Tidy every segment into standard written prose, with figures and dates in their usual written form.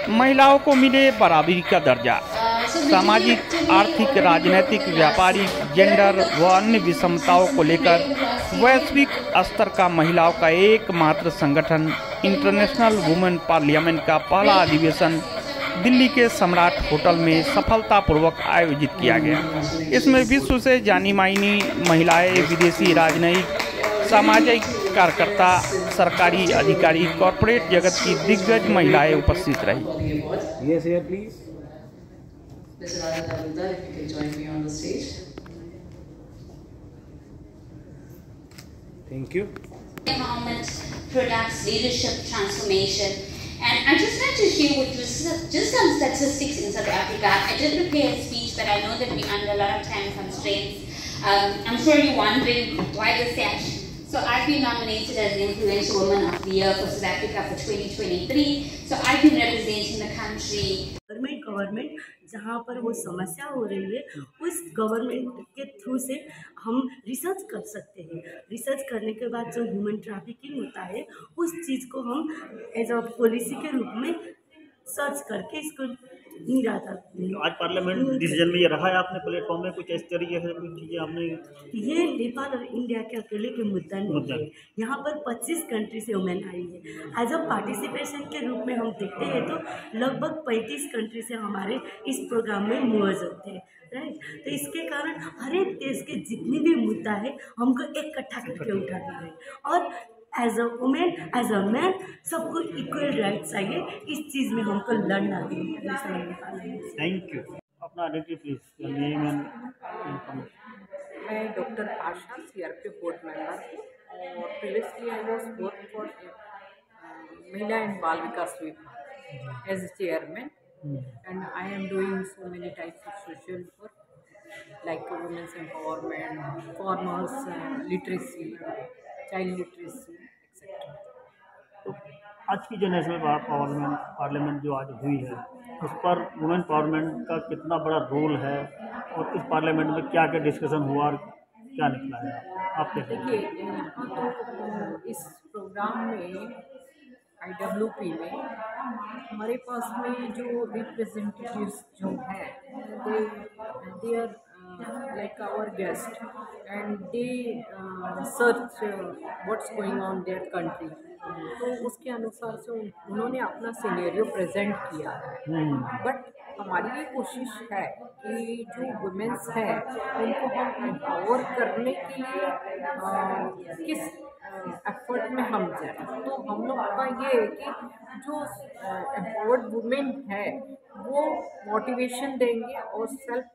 महिलाओं को मिले बराबरी का दर्जा। सामाजिक, आर्थिक, राजनीतिक, व्यापारिक, जेंडर व अन्य विषमताओं को लेकर वैश्विक स्तर का महिलाओं का एकमात्र संगठन इंटरनेशनल वुमेन पार्लियामेंट का पहला अधिवेशन दिल्ली के सम्राट होटल में सफलतापूर्वक आयोजित किया गया। इसमें विश्व से जानी मानी महिलाएं, विदेशी राजनयिक, सामाजिक कार्यकर्ता, सरकारी अधिकारी, कॉरपोरेट जगत की दिग्गज महिलाएं उपस्थित रही। Thank you. Empowerment, products, leadership, transformation. And I'd just like to share with you just some statistics in South Africa. I did prepare a speech, but I know that we're under a lot of time constraints. I'm sure you're wondering why the sash. So I've been nominated as the Influential Woman of the Year for South Africa for 2023. So I've been representing the country. Government जहाँ पर वो समस्या हो रही है, उस government के through से हम रिसर्च कर सकते हैं। रिसर्च करने के बाद जो ह्यूमन ट्रैफिकिंग होता है, उस चीज़ को हम एज अ पॉलिसी के रूप में सर्च करके इसको आज पार्लियामेंट डिसीजन में ये रहा है आपने प्लेटफॉर्म में कुछ इस तरीके से कुछ चीज़ें आपने, ये नेपाल और इंडिया के अकेले के मुद्दा नहीं है। यहाँ पर 25 कंट्री से वुमेन आई है। एज अ पार्टिसिपेशन के रूप में हम देखते हैं तो लगभग 35 कंट्री से हमारे इस प्रोग्राम में मूवर्स होते हैं, राइट। तो इसके कारण हर एक देश के जितनी भी मुद्दा है हमको इकट्ठा करके उठाना है, और as a women, as a man, सबको इक्वल राइट्स चाहिए। इस चीज़ में हमको लड़ना है। Thank you. अपना identity please, name and information. मैं doctor Asha CRP board member और previously I was work for Mahila and Bal Vikas Vibhag as chairman, and I am doing so many types of social work like women's empowerment, farmers literacy, child literacy etcetera. तो आज की जो national parliament जो आज हुई है, उस पर वुमेन पावर्नमेंट का कितना बड़ा रोल है और इस पार्लियामेंट में क्या क्या डिस्कशन हुआ और क्या निकला है, आप क्या देखिए, इस प्रोग्राम में IWP में हमारे पास में जो रिप्रेजेंटेटिव्स जो हैं, they are like our guest and they search what's going on their country. तो उसके अनुसार से उन्होंने अपना सिनेरियो प्रेजेंट किया है। बट हमारी ये कोशिश है कि जो वुमेन्स हैं उनको हम एम्पावर करने के लिए किस एफर्ट में हम जाएं। तो हम लोग का ये है कि जो एम्पावर्ड वुमेन है वो मोटिवेशन देंगे और सेल्फ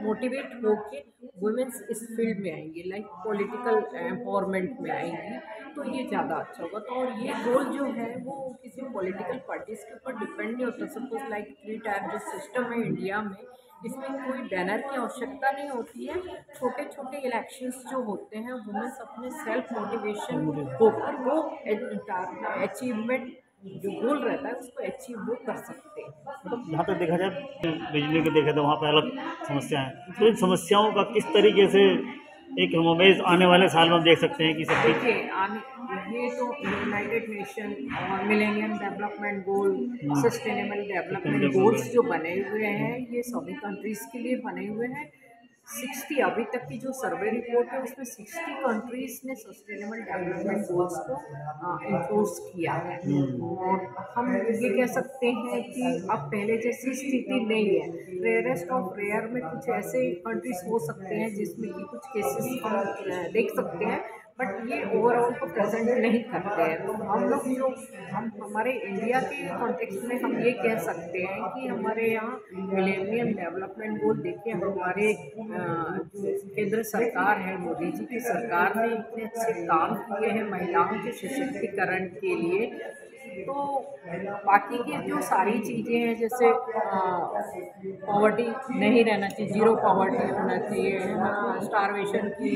मोटिवेट होके वुमेन्स इस फील्ड में आएंगी, लाइक पॉलिटिकल एम्पावरमेंट में आएंगी, तो ये ज़्यादा अच्छा होगा। तो और ये रोल जो है वो किसी पॉलिटिकल पार्टीज के ऊपर डिपेंड नहीं होता। सपोज लाइक 3 टायर जो सिस्टम है इंडिया में, इसमें कोई बैनर की आवश्यकता नहीं होती है। छोटे छोटे इलेक्शंस जो होते हैं, वुमेन्स अपने सेल्फ मोटिवेशन होकर वो अचीवमेंट जो गोल रहता है उसको अचीव वो कर सकते हैं। मतलब यहाँ तक देखा जाए बिजली के देखे तो वहाँ पर अलग समस्याएं हैं, तो इन समस्याओं का किस तरीके से एक हमें आने वाले साल में देख सकते हैं कि सब देखिए, ये तो यूनाइटेड नेशन और millennium development goal, sustainable development goals जो बने हुए हैं, ये सभी कंट्रीज़ के लिए बने हुए हैं। 60 अभी तक की जो सर्वे रिपोर्ट है उसमें 60 कंट्रीज़ ने सस्टेनेबल डेवलपमेंट गोल्स को इन्फोर्स किया है। और हम ये कह सकते हैं कि अब पहले जैसी स्थिति नहीं है। रेयरेस्ट ऑफ रेयर में कुछ ऐसे कंट्रीज हो सकते हैं जिसमें कि कुछ केसेस हम देख सकते हैं, बट ये ओवरऑल को प्रेजेंट नहीं करते हैं। तो हम लोग जो हमारे इंडिया के कॉन्टेक्स्ट में हम ये कह सकते हैं कि हमारे यहाँ मिलेनियम डेवलपमेंट गोल देखिए, हमारे जो केंद्र सरकार है, मोदी जी की सरकार ने इतने अच्छे काम किए हैं महिलाओं के सशक्तिकरण के लिए। तो बाकी की जो सारी चीज़ें हैं, जैसे पॉवर्टी नहीं रहना चाहिए, ज़ीरो पॉवर्टी होना चाहिए, स्टारवेशन की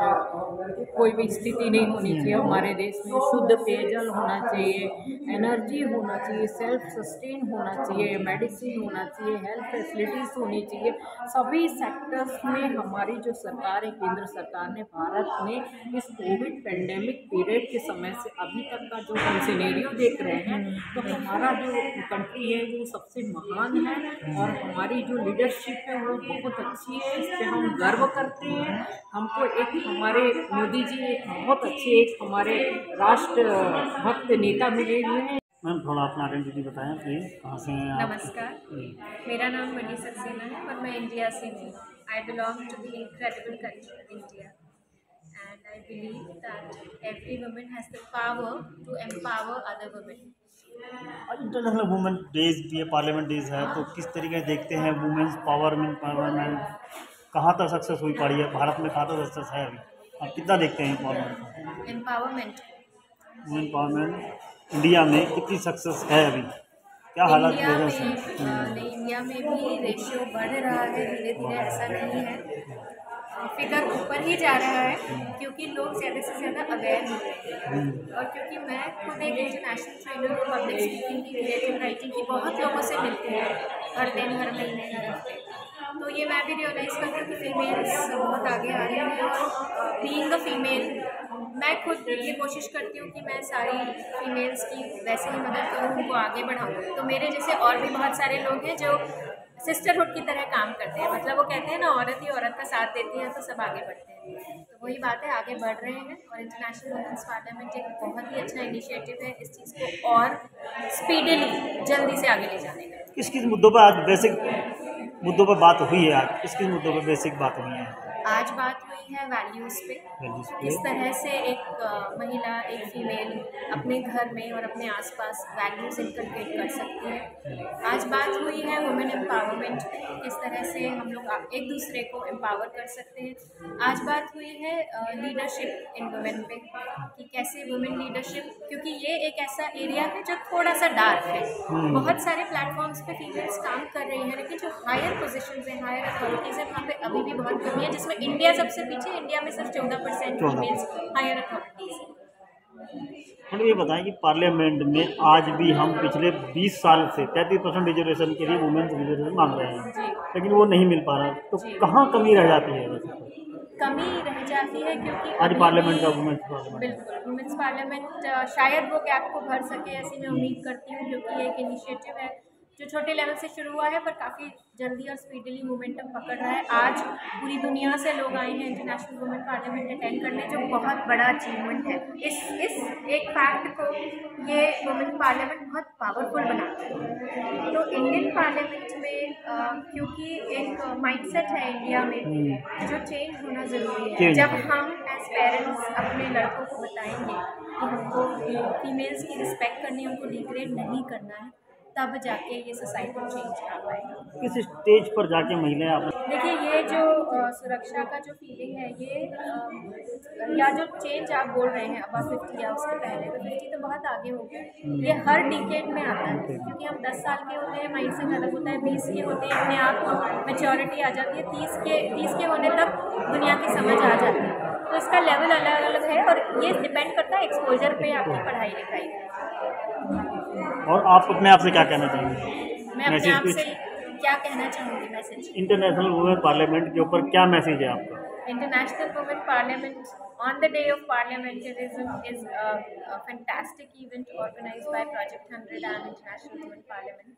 कोई भी स्थिति नहीं होनी चाहिए हमारे देश में। शुद्ध पेयजल होना चाहिए, एनर्जी होना चाहिए, सेल्फ सस्टेन होना चाहिए, मेडिसिन होना चाहिए, हेल्थ फैसिलिटीज़ होनी चाहिए। सभी सेक्टर्स में हमारी जो सरकार है, केंद्र सरकार ने, भारत ने इस कोविड पेंडेमिक पीरियड के समय से अभी तक का जो हम सिनेरियो देख रहे हैं, तो हमारा जो कंट्री है वो सबसे महान है और हमारी जो लीडरशिप है वो बहुत अच्छी है। इस पर हम गर्व करते हैं। हमको एक हमारे मोदी जी एक बहुत अच्छे एक हमारे राष्ट्र भक्त नेता मिले हुए हैं। मैम थोड़ा अपना आइडेंटिटी बताएं प्लीज़, कहाँ से हैं आप? नमस्कार, मेरा नाम मनी सक्सेना है और मैं इंडिया से हूँ। I belong to the incredible country India and I believe that every woman has the power to empower other women. International women days भी है, पार्लियामेंट डेज है, तो किस तरीके से देखते हैं वुमेन्स पावरमेंट कहाँ तक सक्सेस हुई पा रही है भारत में, कहाँ तक सक्सेस है अभी, आप कितना देखते हैं parliament empowerment women empowerment India में कितनी सक्सेस है अभी, क्या हालात इंडिया हैं? में इंडिया में भी रेशियो बढ़ रहा है धीरे धीरे, ऐसा नहीं है, फिगर ऊपर ही जा रहा है क्योंकि लोग ज़्यादा से ज़्यादा अवेयर हो रहे हैं। और क्योंकि मैं खुद एक इंटरनेशनल ट्रेनर हूँ पब्लिक स्पीकिंग की, क्रिएटिव राइटिंग की, बहुत लोगों से मिलती है हर दिन, हर महीने, हर हफ्ते, तो ये मैं भी रियलाइज़ करती हूँ कि फीमेल्स बहुत आगे आ रही हैं। और बीइंग अ फीमेल मैं खुद ये कोशिश करती हूँ कि मैं सारी फीमेल्स की वैसे ही मदद करूँ, उनको आगे बढ़ाऊँ। तो मेरे जैसे और भी बहुत सारे लोग हैं जो सिस्टरहुड की तरह काम करते हैं, मतलब वो कहते हैं ना, औरत ही औरत का साथ देती है तो सब आगे बढ़ते हैं। तो वही बात है, आगे बढ़ रहे हैं और इंटरनेशनल वुमेन्स पार्लियामेंट एक बहुत ही अच्छा इनिशिएटिव है इस चीज़ को और स्पीडीली जल्दी से आगे ले जाने का। किस किस मुद्दों पर आज बेसिक मुद्दों पर बात हुई है? आज किस किस मुद्दों पर बेसिक बात हुई है? आज बात हुई है वैल्यूज़ पे, किस तरह से एक महिला, एक फीमेल अपने घर में और अपने आसपास वैल्यूज़ इनकलकेट कर सकती है। आज बात हुई है वुमेन एम्पावरमेंट पे, किस तरह से हम लोग एक दूसरे को एम्पावर कर सकते हैं। आज बात हुई है लीडरशिप इन वुमेन पे, कि कैसे वुमेन लीडरशिप, क्योंकि ये एक ऐसा एरिया है जो थोड़ा सा डार्क है। बहुत सारे प्लेटफॉर्म्स पे फीमेल्स काम कर रही हैं, लेकिन जो हायर पोजीशंस हैं, हायर अथॉरिटीज़ हैं, वहाँ पे अभी भी बहुत कमी है, जिसमें इंडिया सबसे पीछे। इंडिया में सिर्फ 14% फीमेल्स हायर अथॉरिटीज़ हैं। मतलब ये बताएं कि पार्लियामेंट में आज भी हम पिछले 20 साल से 33% रिजर्वेशन के लिए वुमेन्स रिजर्वेशन मांग रहे हैं, लेकिन वो नहीं मिल पा रहा, तो कहाँ कमी रह जाती है? कमी रह जाती है क्योंकि आज पार्लियामेंट का वुमेन्स पार्लियामेंट, बिल्कुल वुमेन्स पार्लियामेंट शायद वो गैप को भर सके, ऐसी मैं उम्मीद करती हूँ, क्योंकि ये एक इनिशिएटिव है जो छोटे लेवल से शुरू हुआ है पर काफ़ी जल्दी और स्पीडली मोमेंटम पकड़ रहा है। आज पूरी दुनिया से लोग आए हैं इंटरनेशनल वुमेन पार्लियामेंट अटेंड करने, जो बहुत बड़ा अचीवमेंट है। इस एक फैक्ट को ये वुमेन पार्लियामेंट बहुत पावरफुल बनाता है। तो इंडियन पार्लियामेंट में क्योंकि एक माइंडसेट है इंडिया में जो चेंज होना ज़रूरी है। जब हम एज पेरेंट्स अपने लड़कों को बताएंगे कि हमको फीमेल्स की रिस्पेक्ट करनी है, उनको डिग्रेड नहीं करना है, तब जाके ये सोसाइटी चेंज आ पाएगा। किस स्टेज पर जाके महिलाएं आप देखिए, ये जो सुरक्षा का जो फीलिंग है, ये या जो चेंज आप बोल रहे हैं अब 50 या उसके पहले, तो 50 तो बहुत आगे हो गया। ये हर डिकेड में आता है, क्योंकि हम 10 साल के होते हैं, माइंडसेट अलग होता है, 20 के होते हैं, अपने आप मैच्योरिटी आ जाती है, 30 के होने तक दुनिया की समझ आ जाती है। तो इसका लेवल अलग अलग है और ये डिपेंड करता है एक्सपोजर पे, आपकी पढ़ाई लिखाई पे। और आप अपने आप से क्या कहना चाहेंगे? मैं अपने आप से क्या कहना चाहूँगी? मैसेज इंटरनेशनल वुमेन पार्लियामेंट के ऊपर क्या मैसेज है आपका? International Women Parliament on the day of parliamentarism is a fantastic event organized by Project 100 and International Women Parliament.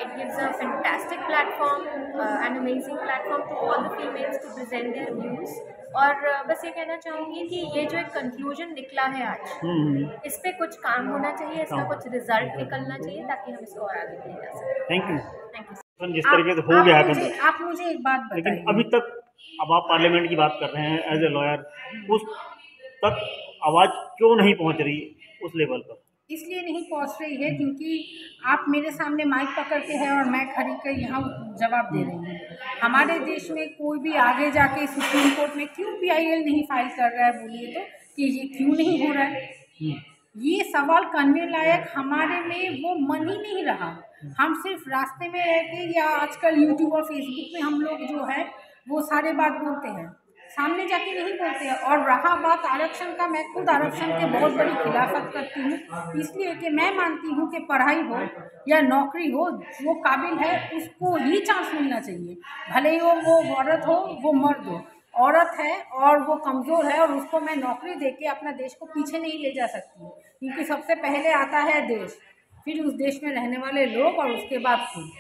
It gives a fantastic platform, an amazing platform to all the females to present their views. और बस ये कहना चाहूँगी कि ये जो एक conclusion निकला है आज, इस पे कुछ काम होना चाहिए, इसका कुछ रिजल्ट निकलना चाहिए, ताकि हम इसको और आगे ले जा सकें। Thank you. Thank you. जिस तरीके से हो गया है, आप मुझे एक बात बताइए, लेकिन अभी तक अब आप पार्लियामेंट की बात कर रहे हैं एज ए लॉयर, उस तक आवाज़ क्यों नहीं पहुंच रही उस लेवल पर? इसलिए नहीं पहुंच रही है क्योंकि आप मेरे सामने माइक पकड़ के हैं और मैं खड़ी कर यहाँ जवाब दे रही हूँ। हमारे देश में कोई भी आगे जाके सुप्रीम कोर्ट में क्यों PIL नहीं फाइल कर रहा है, बोलिए तो, कि ये क्यों नहीं हो रहा है? ये सवाल करने लायक हमारे में वो मन ही नहीं रहा। हम सिर्फ रास्ते में रह के, या आजकल यूट्यूब और फेसबुक में हम लोग जो है वो सारे बात बोलते हैं, सामने जाके नहीं बोलते हैं। और रहा बात आरक्षण का, मैं खुद आरक्षण के बहुत बड़ी खिलाफत करती हूँ, इसलिए कि मैं मानती हूँ कि पढ़ाई हो या नौकरी हो, जो काबिल है उसको ही चांस मिलना चाहिए, भले ही वो औरत हो वो मर्द हो। औरत है और वो कमज़ोर है और उसको मैं नौकरी देके अपना देश को पीछे नहीं ले जा सकती, क्योंकि सबसे पहले आता है देश, फिर उस देश में रहने वाले लोग और उसके बाद खुद।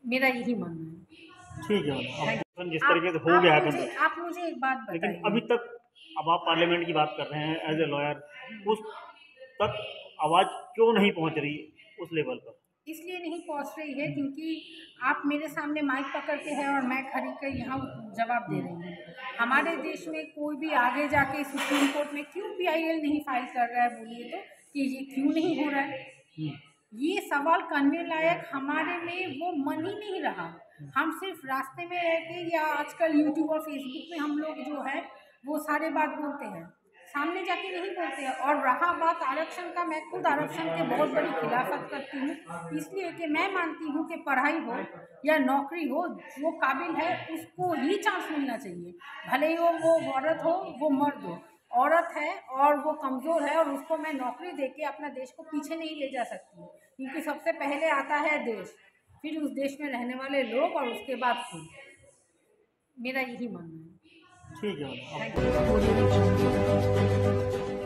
मेरा यही मानना है। ठीक है मैडम, अब जिस तरीके से हो गया है आप मुझे एक बात बताइए, लेकिन अभी तक अब आप पार्लियामेंट की बात कर रहे हैं एज ए लॉयर, उस तक आवाज़ क्यों नहीं पहुंच रही उस लेवल पर? इसलिए नहीं पहुंच रही है क्योंकि आप मेरे सामने माइक पकड़ के हैं और मैं खड़ी कर यहाँ जवाब दे रही हूँ। हमारे देश में कोई भी आगे जाके सुप्रीम कोर्ट में क्यों PIL नहीं फाइल कर रहा है, बोलिए तो, कि ये क्यों नहीं हो रहा है? ये सवाल करने लायक हमारे में वो मन ही नहीं रहा। हम सिर्फ रास्ते में रह के या आजकल यूट्यूब और फेसबुक पे हम लोग जो है वो सारे बात बोलते हैं, सामने जाके नहीं बोलते हैं। और रहा बात आरक्षण का, मैं खुद आरक्षण के बहुत बड़ी खिलाफत करती हूँ, इसलिए कि मैं मानती हूँ कि पढ़ाई हो या नौकरी हो, जो काबिल है उसको ही चांस मिलना चाहिए, भले ही वो औरत हो वो मर्द हो। औरत है और वो कमज़ोर है और उसको मैं नौकरी देके अपना देश को पीछे नहीं ले जा सकती, क्योंकि सबसे पहले आता है देश, फिर उस देश में रहने वाले लोग और उसके बाद खुद। मेरा यही मानना है। ठीक है मैडम। Thank you.